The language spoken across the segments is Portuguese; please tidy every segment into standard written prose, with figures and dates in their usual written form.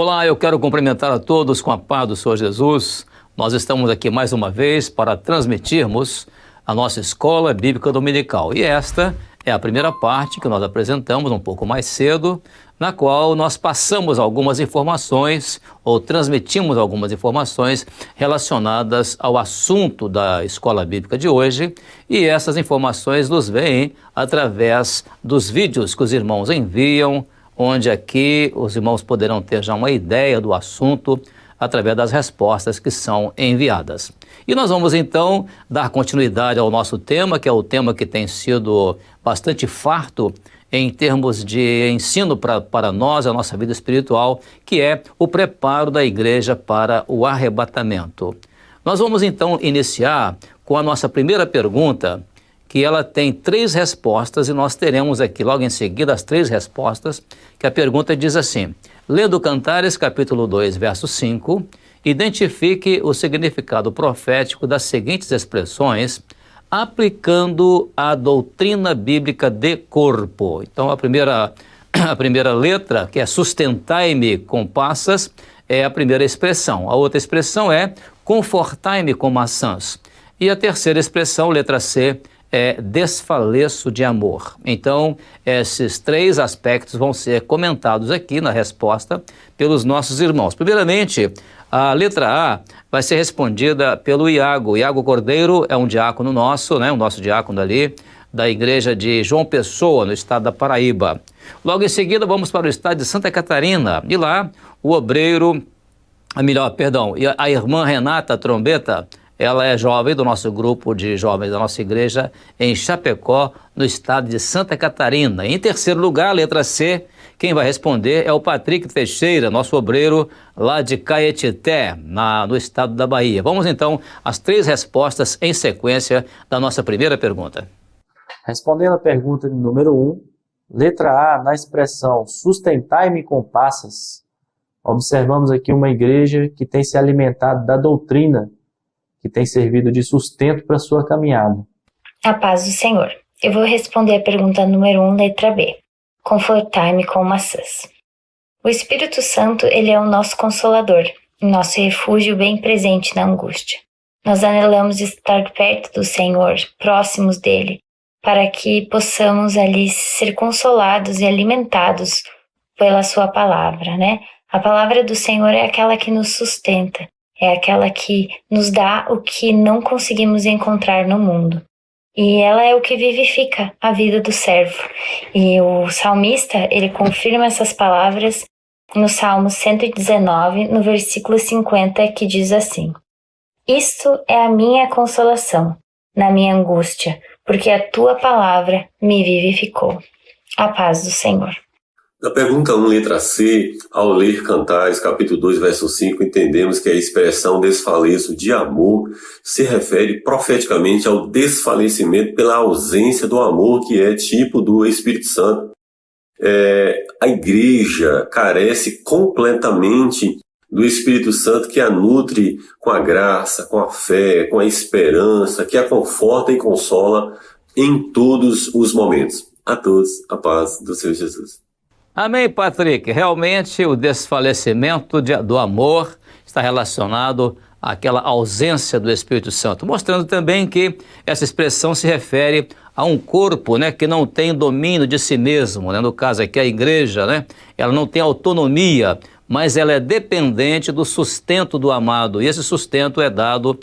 Olá, eu quero cumprimentar a todos com a paz do Senhor Jesus. Nós estamos aqui mais uma vez para transmitirmos a nossa Escola Bíblica Dominical. E esta é a primeira parte que nós apresentamos um pouco mais cedo, na qual nós passamos algumas informações ou transmitimos algumas informações relacionadas ao assunto da Escola Bíblica de hoje. E essas informações nos vêm através dos vídeos que os irmãos enviam, onde aqui os irmãos poderão ter já uma ideia do assunto através das respostas que são enviadas. E nós vamos então dar continuidade ao nosso tema, que é o tema que tem sido bastante farto em termos de ensino para nós, a nossa vida espiritual, que é o preparo da igreja para o arrebatamento. Nós vamos então iniciar com a nossa primeira pergunta, que ela tem 3 respostas, e nós teremos aqui logo em seguida as 3 respostas, que a pergunta diz assim: lendo Cantares, capítulo 2, verso 5, identifique o significado profético das seguintes expressões, aplicando a doutrina bíblica de corpo. Então, a primeira letra, que é sustentai-me com passas, é a primeira expressão. A outra expressão é confortai-me com maçãs. E a terceira expressão, letra C, é desfaleço de amor. Então, esses 3 aspectos vão ser comentados aqui na resposta pelos nossos irmãos. Primeiramente, a letra A vai ser respondida pelo Iago. Iago Cordeiro é um diácono nosso, né? O nosso diácono ali, da igreja de João Pessoa, no estado da Paraíba. Logo em seguida, vamos para o estado de Santa Catarina. E lá, o obreiro, a irmã Renata Trombeta, ela é jovem do nosso grupo de jovens da nossa igreja em Chapecó, no estado de Santa Catarina. Em terceiro lugar, a letra C, quem vai responder é o Patrick Teixeira, nosso obreiro lá de Caetité, no estado da Bahia. Vamos então às 3 respostas em sequência da nossa primeira pergunta. Respondendo a pergunta número 1, letra A, na expressão sustentai-me com passas, observamos aqui uma igreja que tem se alimentado da doutrina, que tem servido de sustento para a sua caminhada. A paz do Senhor. Eu vou responder a pergunta número 1, letra B. Confortai-me com maçãs. O Espírito Santo, ele é o nosso consolador, nosso refúgio bem presente na angústia. Nós anelamos estar perto do Senhor, próximos dele, para que possamos ali ser consolados e alimentados pela sua palavra, né? A palavra do Senhor é aquela que nos sustenta. É aquela que nos dá o que não conseguimos encontrar no mundo. E ela é o que vivifica a vida do servo. E o salmista, ele confirma essas palavras no Salmo 119, no versículo 50, que diz assim: isto é a minha consolação na minha angústia, porque a tua palavra me vivificou. A paz do Senhor. Na pergunta 1, letra C, ao ler Cantares, capítulo 2, verso 5, entendemos que a expressão desfaleço de amor se refere profeticamente ao desfalecimento pela ausência do amor, que é tipo do Espírito Santo. A igreja carece completamente do Espírito Santo, que a nutre com a graça, com a fé, com a esperança, que a conforta e consola em todos os momentos. A todos, a paz do Senhor Jesus. Amém, Patrick. Realmente o desfalecimento do amor está relacionado àquela ausência do Espírito Santo, mostrando também que essa expressão se refere a um corpo, né, que não tem domínio de si mesmo, né? No caso aqui a igreja, né, ela não tem autonomia, mas ela é dependente do sustento do amado, e esse sustento é dado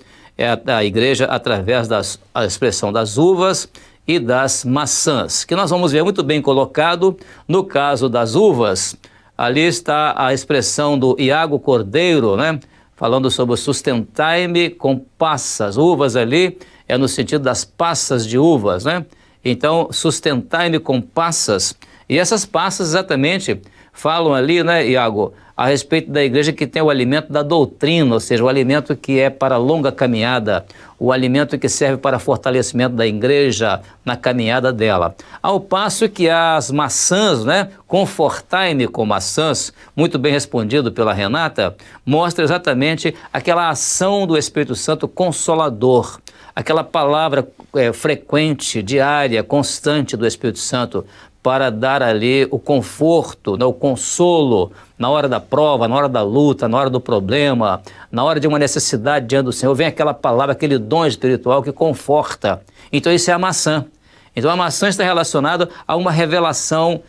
à igreja através da expressão das uvas e das maçãs, que nós vamos ver muito bem colocado. No caso das uvas, ali está a expressão do Iago Cordeiro, né? Falando sobre sustentai-me com passas. Uvas ali é no sentido das passas de uvas, né? Então, sustentai-me com passas. E essas passas exatamente falam ali, né, Iago, a respeito da igreja que tem o alimento da doutrina, ou seja, o alimento que é para longa caminhada, o alimento que serve para fortalecimento da igreja na caminhada dela. Ao passo que as maçãs, né, confortai-me com maçãs, muito bem respondido pela Renata, mostra exatamente aquela ação do Espírito Santo consolador, aquela palavra frequente, diária, constante do Espírito Santo, para dar ali o conforto, né, o consolo na hora da prova, na hora da luta, na hora do problema, na hora de uma necessidade diante do Senhor. Vem aquela palavra, aquele dom espiritual que conforta. Então isso é a maçã. Então a maçã está relacionada a uma revelação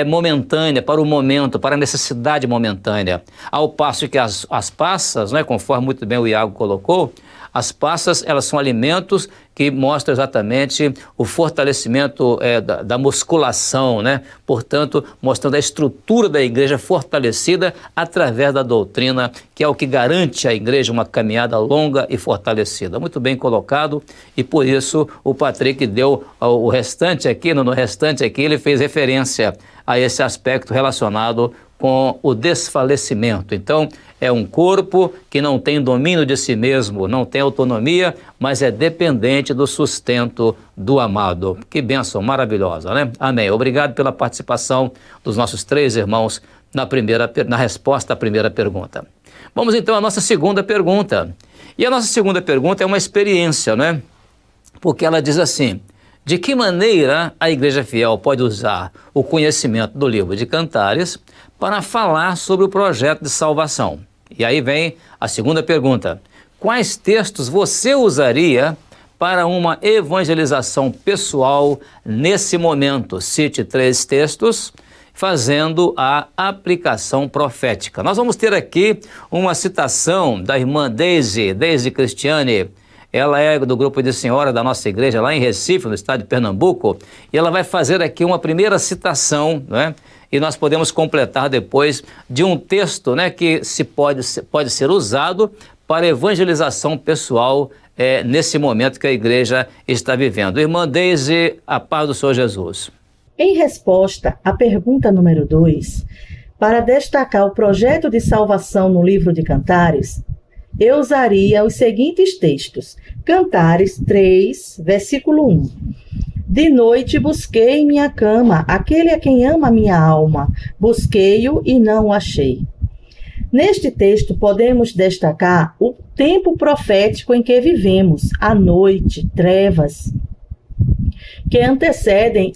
momentânea, para o momento, para a necessidade momentânea. Ao passo que as passas, né, conforme muito bem o Iago colocou, as passas, elas são alimentos que mostram exatamente o fortalecimento da musculação, né? Portanto, mostrando a estrutura da igreja fortalecida através da doutrina, que é o que garante à igreja uma caminhada longa e fortalecida. Muito bem colocado, e por isso o Patrick deu o restante aqui, no restante aqui ele fez referência a esse aspecto relacionado com o desfalecimento. Então, é um corpo que não tem domínio de si mesmo, não tem autonomia, mas é dependente do sustento do amado. Que bênção maravilhosa, né? Amém. Obrigado pela participação dos nossos 3 irmãos na resposta à primeira pergunta. Vamos então à nossa segunda pergunta. E a nossa segunda pergunta é uma experiência, né? Porque ela diz assim: de que maneira a Igreja Fiel pode usar o conhecimento do livro de Cantares para falar sobre o projeto de salvação? E aí vem a segunda pergunta: quais textos você usaria para uma evangelização pessoal nesse momento? Cite 3 textos fazendo a aplicação profética. Nós vamos ter aqui uma citação da irmã Deise Cristiane. Ela é do grupo de senhora da nossa igreja lá em Recife, no estado de Pernambuco, e ela vai fazer aqui uma primeira citação, né? E nós podemos completar depois de um texto, né, que pode ser usado para evangelização pessoal nesse momento que a igreja está vivendo. Irmã Deise, a paz do Senhor Jesus. Em resposta à pergunta número 2, para destacar o projeto de salvação no livro de Cantares, eu usaria os seguintes textos. Cantares 3, versículo 1. De noite busquei em minha cama aquele a quem ama minha alma. Busquei-o e não o achei. Neste texto podemos destacar o tempo profético em que vivemos, a noite, trevas, que antecedem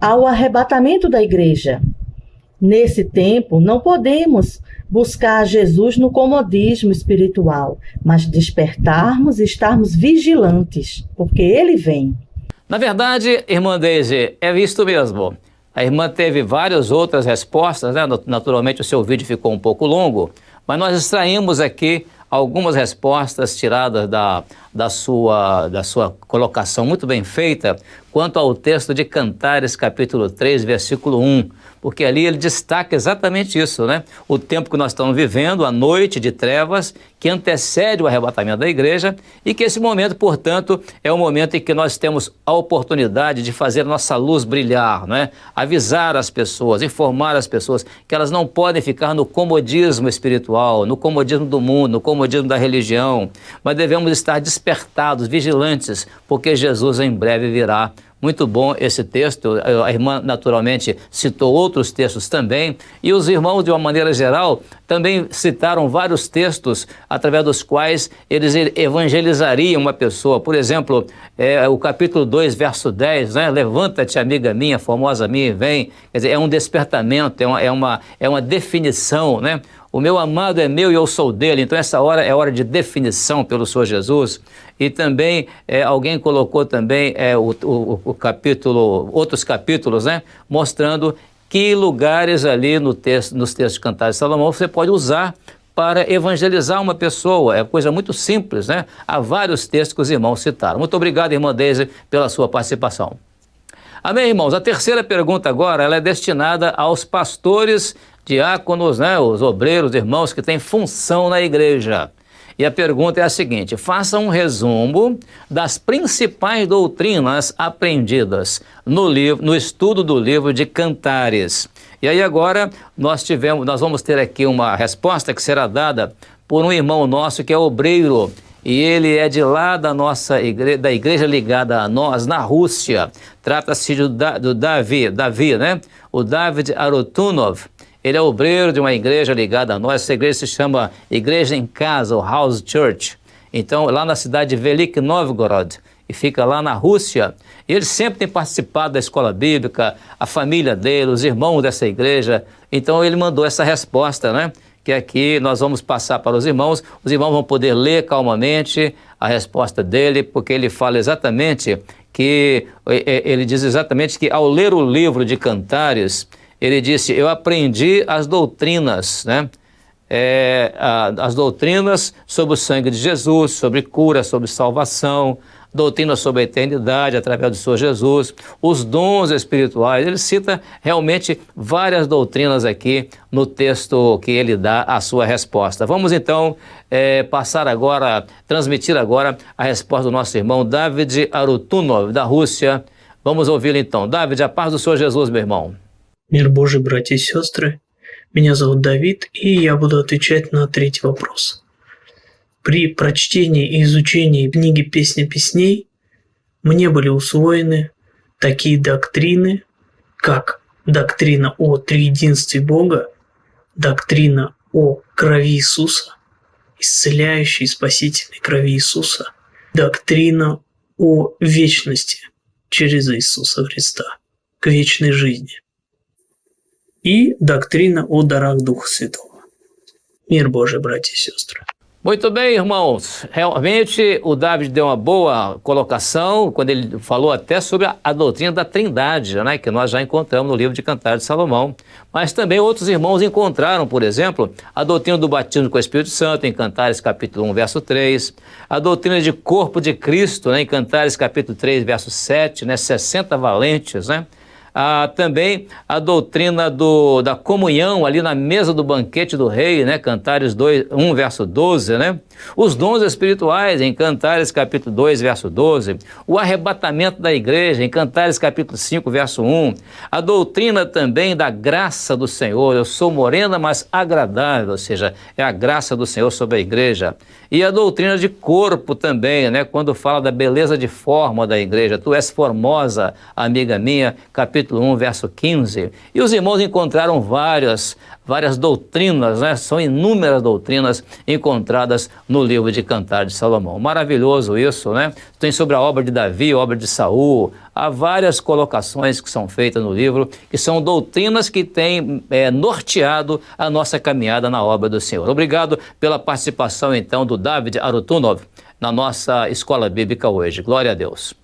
ao arrebatamento da igreja. Nesse tempo, não podemos buscar Jesus no comodismo espiritual, mas despertarmos e estarmos vigilantes, porque ele vem. Na verdade, irmã Deise, é isto mesmo. A irmã teve várias outras respostas, né? Naturalmente o seu vídeo ficou um pouco longo, mas nós extraímos aqui algumas respostas tiradas da sua colocação muito bem feita quanto ao texto de Cantares, capítulo 3, versículo 1, porque ali ele destaca exatamente isso, né? O tempo que nós estamos vivendo, a noite de trevas, que antecede o arrebatamento da igreja, e que esse momento, portanto, é o momento em que nós temos a oportunidade de fazer nossa luz brilhar, né? Avisar as pessoas, informar as pessoas que elas não podem ficar no comodismo espiritual, no comodismo do mundo, no comodismo da religião, mas devemos estar despertados, vigilantes, porque Jesus em breve virá. Muito bom esse texto, a irmã naturalmente citou outros textos também, e os irmãos, de uma maneira geral, também citaram vários textos através dos quais eles evangelizariam uma pessoa. Por exemplo, o capítulo 2, verso 10, né? Levanta-te, amiga minha, formosa minha, e vem. Quer dizer, é um despertamento, é uma definição, né? O meu amado é meu e eu sou dele. Então essa hora é hora de definição pelo Senhor Jesus. E também alguém colocou também o capítulo, outros capítulos, né? Mostrando que lugares ali nos textos de Cantares de Salomão você pode usar para evangelizar uma pessoa. É coisa muito simples, né? Há vários textos que os irmãos citaram. Muito obrigado, irmã Deise, pela sua participação. Amém, irmãos? A terceira pergunta agora, ela é destinada aos pastores, diáconos, né? Os obreiros, irmãos que têm função na igreja. E a pergunta é a seguinte: faça um resumo das principais doutrinas aprendidas no estudo do livro de Cantares. E aí agora nós vamos ter aqui uma resposta que será dada por um irmão nosso que é obreiro, e ele é de lá da nossa igreja, da igreja ligada a nós, na Rússia. Trata-se do Davi, né? O David Arutunov. Ele é obreiro de uma igreja ligada a nós. Essa igreja se chama Igreja em Casa, ou House Church. Então, lá na cidade de Velik Novgorod. que fica lá na Rússia. Ele sempre tem participado da escola bíblica, a família dele, os irmãos dessa igreja. Então ele mandou essa resposta, né? Que aqui nós vamos passar para os irmãos vão poder ler calmamente a resposta dele, porque ele fala exatamente que, ele diz exatamente que ao ler o livro de Cantares, ele disse, eu aprendi as doutrinas, né? As doutrinas sobre o sangue de Jesus, sobre cura, sobre salvação, doutrina sobre a eternidade através do Senhor Jesus, os dons espirituais. Ele cita realmente várias doutrinas aqui no texto que ele dá a sua resposta. Vamos então transmitir agora a resposta do nosso irmão David Arutunov, da Rússia. Vamos ouvi-lo então. David, a paz do Senhor Jesus, meu irmão. Мир Божий, братья и сестры. Меня зовут Давид, и я буду отвечать на третий вопрос. При прочтении и изучении книги «Песня песней» мне были усвоены такие доктрины, как доктрина о триединстве Бога, доктрина о крови Иисуса, исцеляющей и спасительной крови Иисуса, доктрина о вечности через Иисуса Христа к вечной жизни и доктрина о дарах Духа Святого. Мир Божий, братья и сестры. Muito bem, irmãos. Realmente o David deu uma boa colocação quando ele falou até sobre a doutrina da Trindade, né, que nós já encontramos no livro de Cantares de Salomão. Mas também outros irmãos encontraram, por exemplo, a doutrina do batismo com o Espírito Santo em Cantares capítulo 1, verso 3, a doutrina de corpo de Cristo, né, em Cantares capítulo 3, verso 7, né, 60 valentes, né? Também a doutrina da comunhão ali na mesa do banquete do rei, né? Cantares 1, verso 12, né? Os dons espirituais em Cantares capítulo 2, verso 12, o arrebatamento da igreja em Cantares capítulo 5, verso 1, a doutrina também da graça do Senhor, eu sou morena, mas agradável, ou seja, é a graça do Senhor sobre a igreja, e a doutrina de corpo também, né? Quando fala da beleza de forma da igreja, tu és formosa, amiga minha, capítulo 1, verso 15, e os irmãos encontraram várias doutrinas, né? São inúmeras doutrinas encontradas no livro de Cantares de Salomão. Maravilhoso isso, né? Tem sobre a obra de Davi, a obra de Saul, há várias colocações que são feitas no livro, que são doutrinas que têm norteado a nossa caminhada na obra do Senhor. Obrigado pela participação, então, do David Arutunov na nossa escola bíblica hoje. Glória a Deus.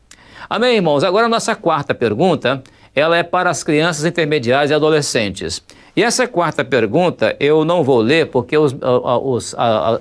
Amém, irmãos? Agora a nossa quarta pergunta, ela é para as crianças intermediárias e adolescentes. E essa quarta pergunta eu não vou ler porque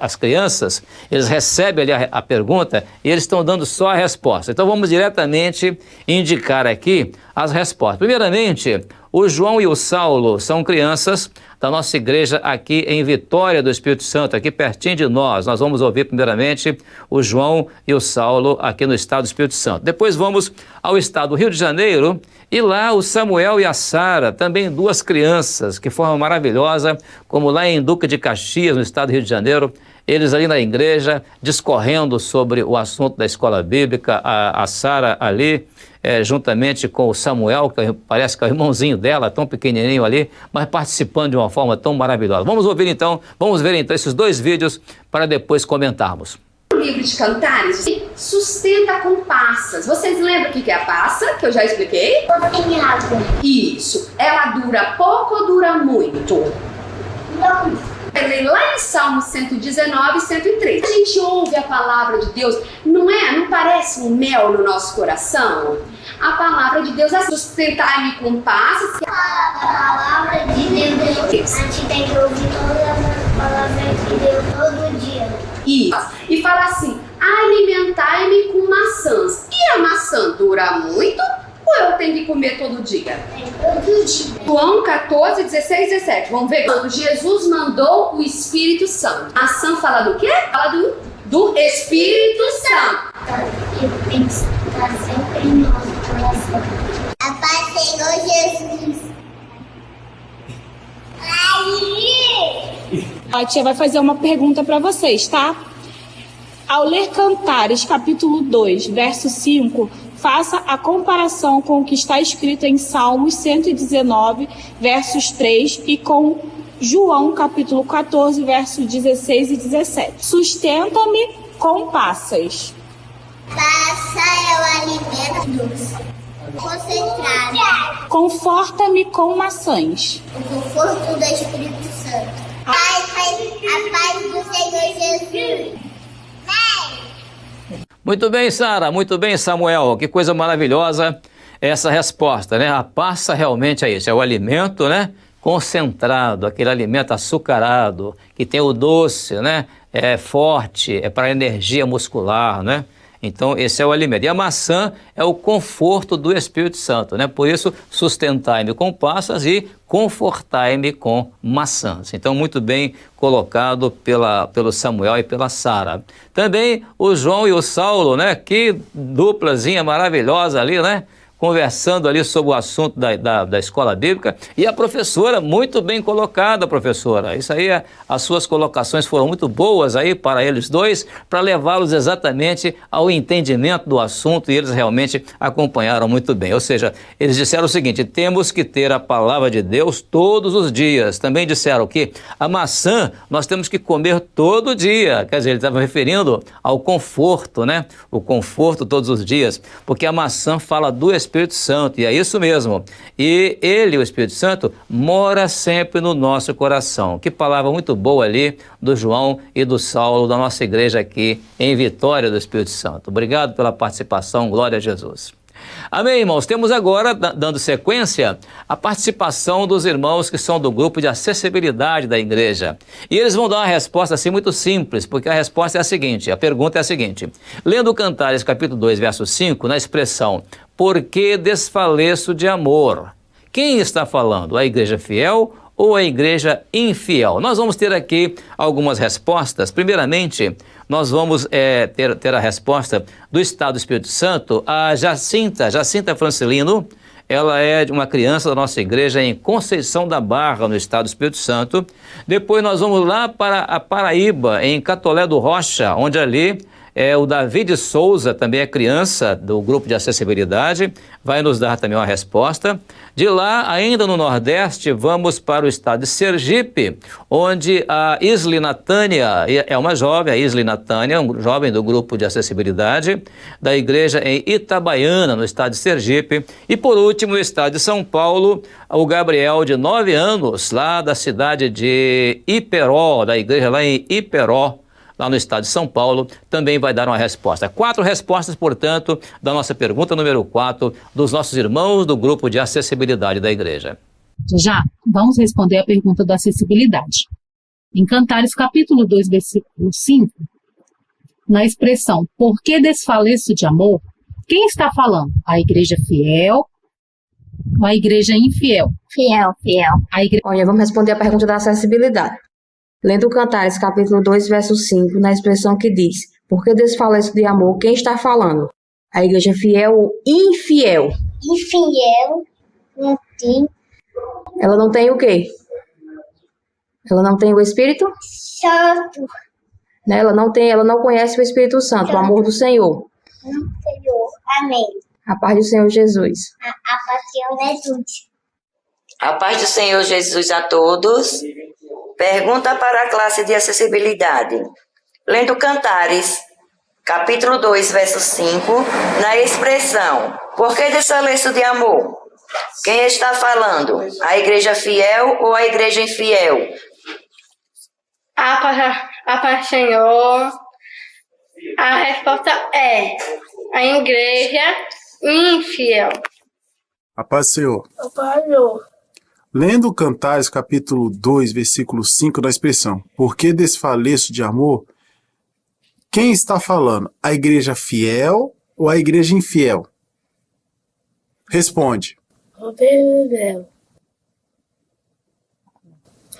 as crianças, eles recebem ali a pergunta e eles estão dando só a resposta. Então vamos diretamente indicar aqui as respostas. Primeiramente, o João e o Saulo são crianças da nossa igreja aqui em Vitória do Espírito Santo, aqui pertinho de nós. Nós vamos ouvir primeiramente o João e o Saulo aqui no estado do Espírito Santo. Depois vamos ao estado do Rio de Janeiro e lá o Samuel e a Sara, também duas crianças que forma maravilhosa, como lá em Duque de Caxias, no estado do Rio de Janeiro, eles ali na igreja discorrendo sobre o assunto da escola bíblica, a Sara ali, juntamente com o Samuel, que parece que é o irmãozinho dela, tão pequenininho ali, mas participando de uma forma tão maravilhosa. Vamos ver então esses dois vídeos para depois comentarmos. O livro de Cantares sustenta com passas. Vocês lembram o que é a passa, que eu já expliquei? Isso. Ela dura pouco ou dura muito? Não. Lá em Salmo 119 e 103, a gente ouve a palavra de Deus, não parece um mel no nosso coração? A palavra de Deus é sustentar-me com passas. A palavra de Deus, a gente tem que ouvir toda a palavra de Deus todo dia. Isso. E fala assim, alimentai-me com maçãs. E a maçã dura muito? Ou eu tenho que comer todo dia? Todo dia. João 14, 16, 17. Vamos ver quando Jesus mandou o Espírito Santo. A maçã fala do quê? Fala do Espírito Santo. Que tem que estar sempre em nosso coração. A paz do Senhor Jesus. A tia vai fazer uma pergunta para vocês, tá? Ao ler Cantares, capítulo 2, verso 5, faça a comparação com o que está escrito em Salmos 119, versos 3 e com João, capítulo 14, versos 16 e 17. Sustenta-me com passas. Passa o alimento doce. Concentrado. Conforta-me com maçãs. O conforto do Espírito Santo. A paz do Senhor Jesus. Muito bem, Sara, muito bem, Samuel, que coisa maravilhosa essa resposta, né? A passa realmente é isso, é o alimento, né? Concentrado, aquele alimento açucarado, que tem o doce, né? É forte, é para energia muscular, né? Então, esse é o alimento. E a maçã é o conforto do Espírito Santo, né? Por isso, sustentai-me com passas e confortai-me com maçãs. Então, muito bem colocado pelo Samuel e pela Sara. Também o João e o Saulo, né? Que duplazinha maravilhosa ali, né? Conversando ali sobre o assunto da escola bíblica, e a professora, muito bem colocada, professora. Isso aí, as suas colocações foram muito boas aí para eles dois, para levá-los exatamente ao entendimento do assunto, e eles realmente acompanharam muito bem. Ou seja, eles disseram o seguinte: temos que ter a palavra de Deus todos os dias. Também disseram que a maçã nós temos que comer todo dia. Quer dizer, ele estava referindo ao conforto, né? O conforto todos os dias, porque a maçã fala do Espírito Santo, e é isso mesmo. E ele, o Espírito Santo, mora sempre no nosso coração. Que palavra muito boa ali do João e do Saulo, da nossa igreja aqui em Vitória do Espírito Santo. Obrigado pela participação, glória a Jesus. Amém, irmãos? Temos agora, dando sequência, a participação dos irmãos que são do grupo de acessibilidade da igreja. E eles vão dar uma resposta assim muito simples, porque a resposta é a seguinte, a pergunta é a seguinte: lendo Cantares capítulo 2, verso 5, na expressão "por que desfaleço de amor", quem está falando? A igreja fiel ou a igreja infiel? Nós vamos ter aqui algumas respostas. Primeiramente, nós vamos ter a resposta do Estado do Espírito Santo, a Jacinta Francilino. Ela é de uma criança da nossa igreja em Conceição da Barra, no Estado do Espírito Santo. Depois nós vamos lá para a Paraíba, em Catolé do Rocha, onde ali o David Souza, também é criança do grupo de acessibilidade, vai nos dar também uma resposta. De lá, ainda no Nordeste, vamos para o estado de Sergipe, onde a Isli Natânia, é uma jovem, a Isli Natânia, um jovem do grupo de acessibilidade, da igreja em Itabaiana, no estado de Sergipe. E por último, no estado de São Paulo, o Gabriel, de 9 anos, lá da cidade de Iperó, da igreja lá em Iperó, lá no estado de São Paulo, também vai dar uma resposta. 4 respostas, portanto, da nossa pergunta número 4, dos nossos irmãos do grupo de acessibilidade da igreja. Já vamos responder a pergunta da acessibilidade. Em Cantares, capítulo 2, versículo 5, na expressão "por que desfaleço de amor", quem está falando? A igreja fiel ou a igreja infiel? Fiel. Olha, vamos responder a pergunta da acessibilidade. Lendo Cantares, capítulo 2, verso 5, na expressão que diz: "por que desfaleço de amor", quem está falando? A igreja fiel ou infiel? Infiel. Não tem. Ela não tem o quê? Ela não tem o Espírito Santo. Né? Ela não conhece o Espírito Santo, o amor do Senhor. Senhor. Amém. A paz do Senhor Jesus. A paz do Senhor Jesus. A paz do Senhor Jesus a todos. Pergunta para a classe de acessibilidade. Lendo Cantares, capítulo 2, verso 5, na expressão "por que desfaleço de amor", quem está falando? A igreja fiel ou a igreja infiel? A paz do Senhor. A resposta é a igreja infiel. A paz do Senhor. A paz do Senhor. Lendo Cantares, capítulo 2, versículo 5, da expressão "por que desfaleço de amor", quem está falando? A igreja fiel ou a igreja infiel? Responde.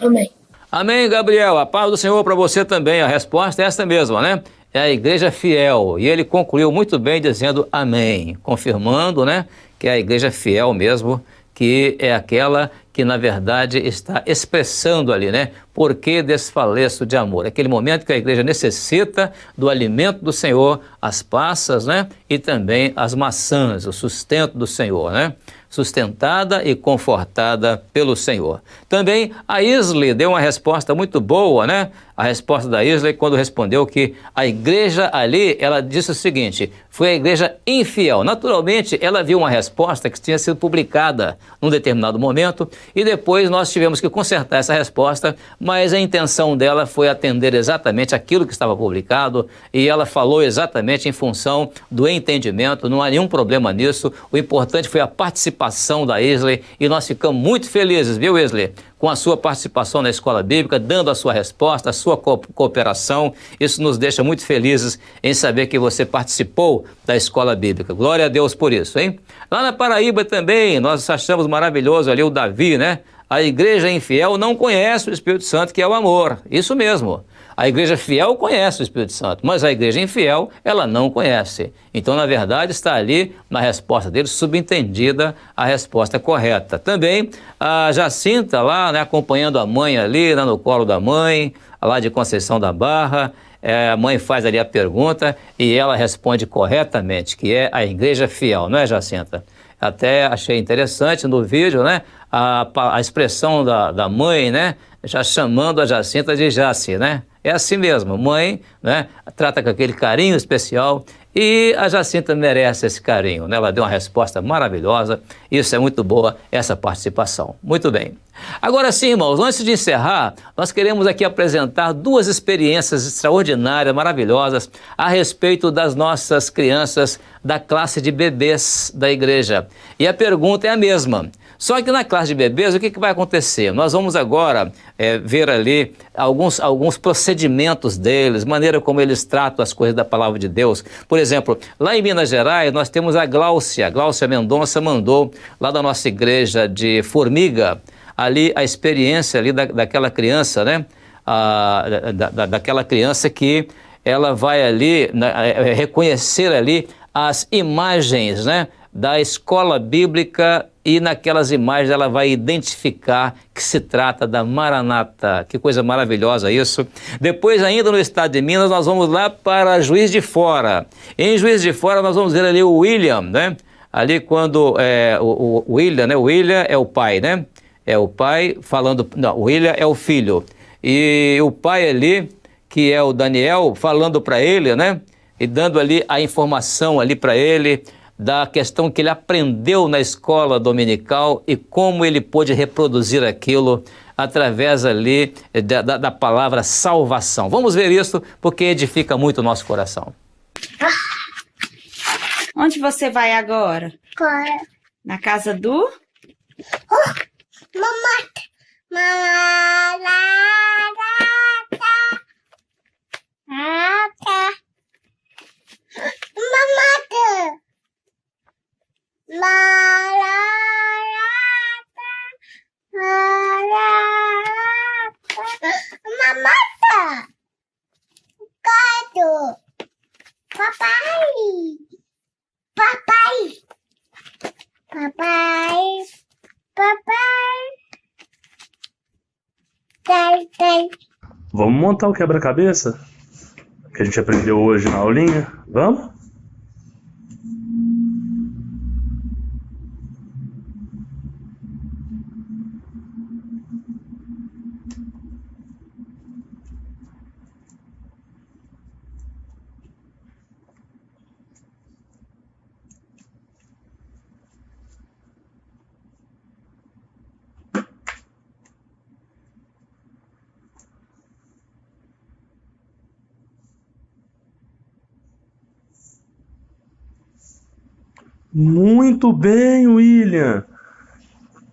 Amém. Amém, Gabriel. A paz do Senhor para você também. A resposta é essa mesma, né? É a igreja fiel. E ele concluiu muito bem dizendo amém, confirmando, né, que é a igreja fiel mesmo, que é aquela que, na verdade, está expressando ali, né, por que desfaleço de amor? Aquele momento que a igreja necessita do alimento do Senhor, as passas, né? E também as maçãs, o sustento do Senhor, né? Sustentada e confortada pelo Senhor. Também a Isley deu uma resposta muito boa, né? A resposta da Isley quando respondeu que a igreja ali, ela disse o seguinte, foi a igreja infiel. Naturalmente, ela viu uma resposta que tinha sido publicada num determinado momento e depois nós tivemos que consertar essa resposta, mas a intenção dela foi atender exatamente aquilo que estava publicado e ela falou exatamente em função do entendimento, não há nenhum problema nisso. O importante foi a participação da Isley e nós ficamos muito felizes, viu, Isley? Com a sua participação na escola bíblica, dando a sua resposta, a sua cooperação. Isso nos deixa muito felizes em saber que você participou da escola bíblica. Glória a Deus por isso, hein? Lá na Paraíba também, nós achamos maravilhoso ali o Davi, né? A igreja infiel não conhece o Espírito Santo, que é o amor. Isso mesmo. A igreja fiel conhece o Espírito Santo, mas a igreja infiel, ela não conhece. Então, na verdade, está ali na resposta dele, subentendida a resposta correta. Também a Jacinta lá, né, acompanhando a mãe ali, no colo da mãe, lá de Conceição da Barra, a mãe faz ali a pergunta e ela responde corretamente, que é a igreja fiel, não é, Jacinta? Até achei interessante no vídeo, né, a expressão da mãe, né, já chamando a Jacinta de Jaci, né? É assim mesmo, mãe, né, trata com aquele carinho especial e a Jacinta merece esse carinho, né? Ela deu uma resposta maravilhosa, isso é muito boa, essa participação. Muito bem. Agora sim, irmãos, antes de encerrar, nós queremos aqui apresentar duas experiências extraordinárias, maravilhosas, a respeito das nossas crianças da classe de bebês da igreja. E a pergunta é a mesma. Só que na classe de bebês, o que vai acontecer? Nós vamos agora ver ali alguns procedimentos deles, maneira como eles tratam as coisas da palavra de Deus. Por exemplo, lá em Minas Gerais, nós temos a Gláucia Mendonça mandou lá da nossa igreja de Formiga, ali a experiência ali daquela criança, né? Daquela criança que ela vai ali reconhecer ali as imagens, né, da escola bíblica e naquelas imagens ela vai identificar que se trata da Maranata. Que coisa maravilhosa isso. Depois ainda no estado de Minas nós vamos lá para Juiz de Fora. Em Juiz de Fora nós vamos ver ali o William, né? Ali quando o William, né? O William é o pai, né? É o pai falando, não, o William é o filho. E o pai ali, que é o Daniel, falando para ele, né? E dando ali a informação ali para ele da questão que ele aprendeu na escola dominical e como ele pôde reproduzir aquilo através ali da palavra salvação. Vamos ver isso porque edifica muito o nosso coração. Onde você vai agora? Na casa do? Mamata. Mamata. Gato. Papai. Vamos montar o quebra-cabeça que a gente aprendeu hoje na aulinha? Vamos? Muito bem, William.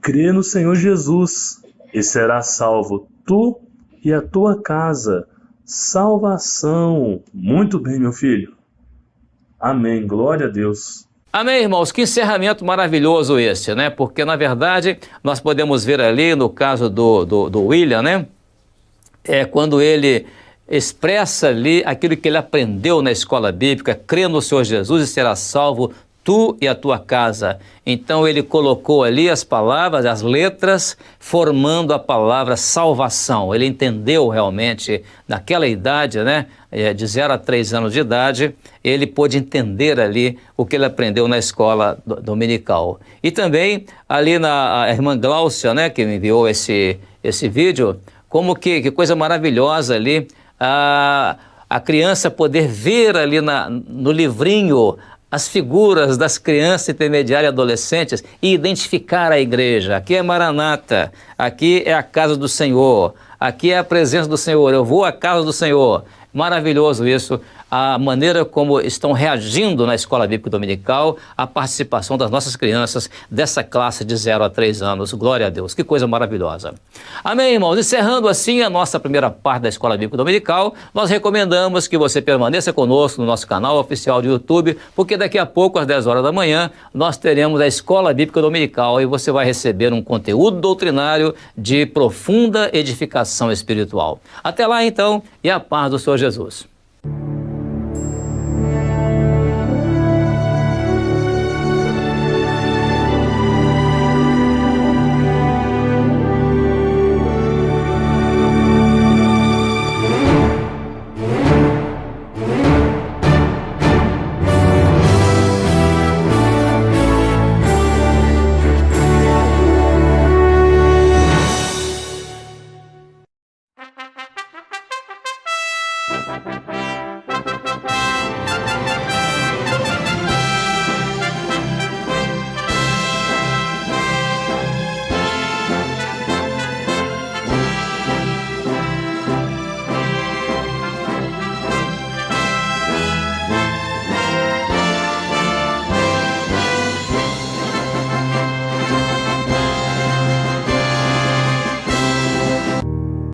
Crê no Senhor Jesus e será salvo tu e a tua casa. Salvação. Muito bem, meu filho. Amém. Glória a Deus. Amém, irmãos. Que encerramento maravilhoso esse, né? Porque, na verdade, nós podemos ver ali, no caso do William, né? Quando ele expressa ali aquilo que ele aprendeu na escola bíblica, crê no Senhor Jesus e será salvo tu e a tua casa. Então ele colocou ali as palavras, as letras, formando a palavra salvação. Ele entendeu realmente, naquela idade, né, de 0 a 3 anos de idade, ele pôde entender ali o que ele aprendeu na escola dominical. E também ali a irmã Gláucia, né, que me enviou esse vídeo, como que coisa maravilhosa ali, a criança poder ver ali no livrinho as figuras das crianças intermediárias e adolescentes e identificar a igreja. Aqui é Maranata, aqui é a casa do Senhor, aqui é a presença do Senhor, eu vou à casa do Senhor. Maravilhoso isso, a maneira como estão reagindo na Escola Bíblica Dominical, a participação das nossas crianças dessa classe de 0 a 3 anos. Glória a Deus, que coisa maravilhosa. Amém, irmãos? Encerrando assim a nossa primeira parte da Escola Bíblica Dominical, nós recomendamos que você permaneça conosco no nosso canal oficial do YouTube, porque daqui a pouco, às 10 horas da manhã, nós teremos a Escola Bíblica Dominical e você vai receber um conteúdo doutrinário de profunda edificação espiritual. Até lá, então, e a paz do Senhor Jesus.